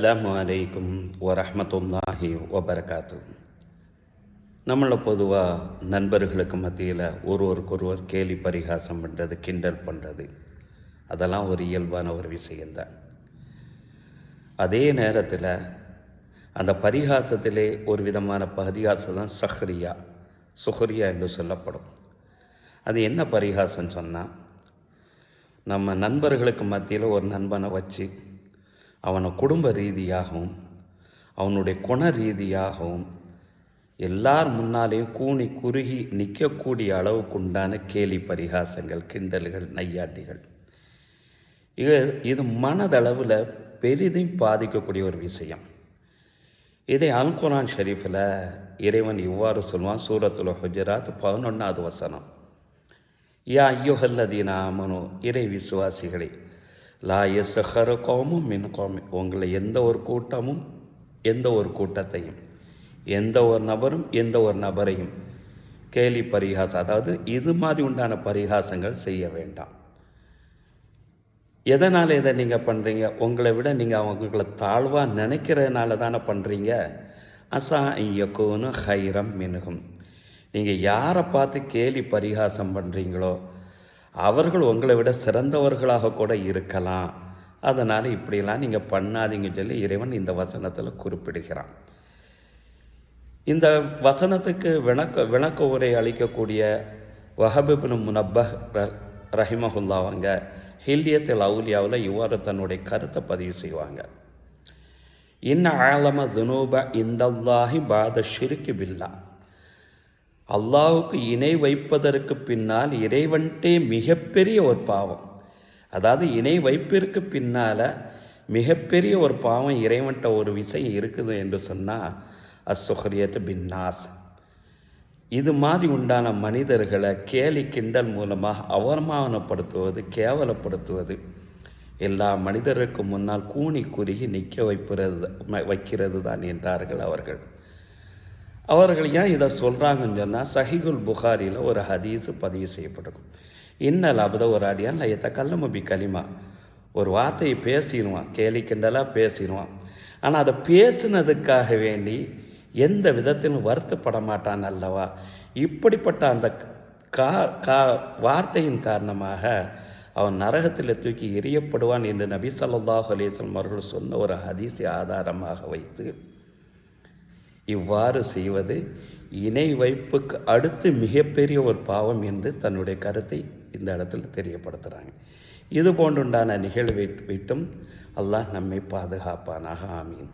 அஸ்ஸலாமு அலைக்கும் வரஹ்மத்துல்லாஹி வபரகாத்து. நம்மளை பொதுவாக நண்பர்களுக்கு மத்தியில் ஒருவருக்கொருவர் கேலி பரிகாசம் பண்ணுறது, கிண்டல் பண்ணுறது, அதெல்லாம் ஒரு இயல்பான ஒரு விஷயந்தான். அதே நேரத்தில் அந்த பரிகாசத்திலே ஒரு விதமான பரிகாசம் தான் சுஹரியா என்று சொல்லப்படும். அது என்ன பரிகாசம் சொன்னால், நம்ம நண்பர்களுக்கு மத்தியில் ஒரு நண்பனை வச்சு அவனை குடும்ப ரீதியாகவும் அவனுடைய குண ரீதியாகவும் எல்லார் முன்னாலேயும் கூனி குறுகி நிற்கக்கூடிய அளவுக்கு உண்டான கேலி பரிகாசங்கள், கிண்டல்கள், நையாட்டிகள், இது மனதளவில் பெரிதும் பாதிக்கக்கூடிய ஒரு விஷயம். இதை அல் குர்ஆன் ஷரீஃபில் இறைவன் இவ்வாறு சொல்வான். சூரத்துல் ஹுஜராத் 11வது வசனம். யா ஐயுஹல்லதீன ஆமனு, இறை விசுவாசிகளே, லா யஸ்ஹர் கௌமும் மின் கௌமி, உங்களை எந்த ஒரு கூட்டமும் எந்த ஒரு கூட்டத்தையும், எந்த ஒரு நபரும் எந்த ஒரு நபரையும் கேலி பரிகாசம், அதாவது இது மாதிரி உண்டான பரிகாசங்கள் செய்ய வேண்டாம். எதனால் இதை நீங்கள் பண்ணுறீங்க? உங்களை விட நீங்கள் அவங்களை தாழ்வாக நினைக்கிறதுனால தானே பண்ணுறீங்க. அசா ஐயக்கூனு ஹைரம் மினுகும், நீங்கள் யாரை பார்த்து கேலி பரிகாசம் பண்ணுறீங்களோ அவர்கள் உங்களை விட சிறந்தவர்களாக கூட இருக்கலாம். அதனால் இப்படிலாம் நீங்கள் பண்ணாதீங்கன்னு சொல்லி இறைவன் இந்த வசனத்தில் குறிப்பிடுகிறான். இந்த வசனத்துக்கு விளக்க உரை அளிக்கக்கூடிய வஹப் இப்னு முனப்பஹ் ரஹிமஹுல்லா அவங்க ஹில்யத்துல் அவுலியாவில் இவ்வாறு தன்னுடைய கருத்தை பதிவு செய்வாங்க. இன்ன ஆலம துனூப இந்தல்லாஹி பாத ஷிர்கி பில்லா, அல்லாஹுக்கு இணை வைப்பதற்கு பின்னால் இறைவன்ட்டே மிகப்பெரிய ஒரு பாவம், அதாவது இணை வைப்பிற்கு பின்னால் மிகப்பெரிய ஒரு பாவம் இறைவன்ட்ட ஒரு விஷயம் இருக்குது என்று சொன்னால் அஸ்ஸுஹ்ரியத் பின்னாஸ், இது மாதிரி உண்டான மனிதர்களை கேலி கிண்டல் மூலமாக அவமானப்படுத்துவது, கேவலப்படுத்துவது, எல்லா மனிதருக்கு முன்னால் கூனி குறுகி நிற்க வைக்கிறது தான் என்றார்கள் அவர்கள். ஏன் இதை சொல்கிறாங்கன்னு சொன்னால், சஹீஹுல் புகாரியில் ஒரு ஹதீஸு பதிவு செய்யப்பட்டிருக்கும். இன்னல் அபத ஒரு அடியான் லயத்த கல்லமுபி கலிமா, ஒரு வார்த்தையை பேசிடுவான், கேலி கிண்டலாக பேசிடுவான், ஆனால் அதை பேசினதுக்காக வேண்டி எந்த விதத்திலும் வருத்தப்பட மாட்டான் அல்லவா. இப்படிப்பட்ட அந்த வார்த்தையின் காரணமாக அவன் நரகத்தில் தூக்கி எறியப்படுவான் என்று நபி ஸல்லல்லாஹு அலைஹி வஸல்லம் அவர்கள் சொன்ன ஒரு ஹதீஸை ஆதாரமாக வைத்து இவ்வாறு செய்வது இணை வைப்புக்கு அடுத்து மிகப்பெரிய ஒரு பாவம் என்று தன்னுடைய கருத்தை இந்த இடத்துல தெரியப்படுத்துகிறாங்க. இது போன்றுண்டான நிகழ்வை விட்டும் அல்லாஹ் நம்மை பாதுகாப்பானாக. ஆமீன்.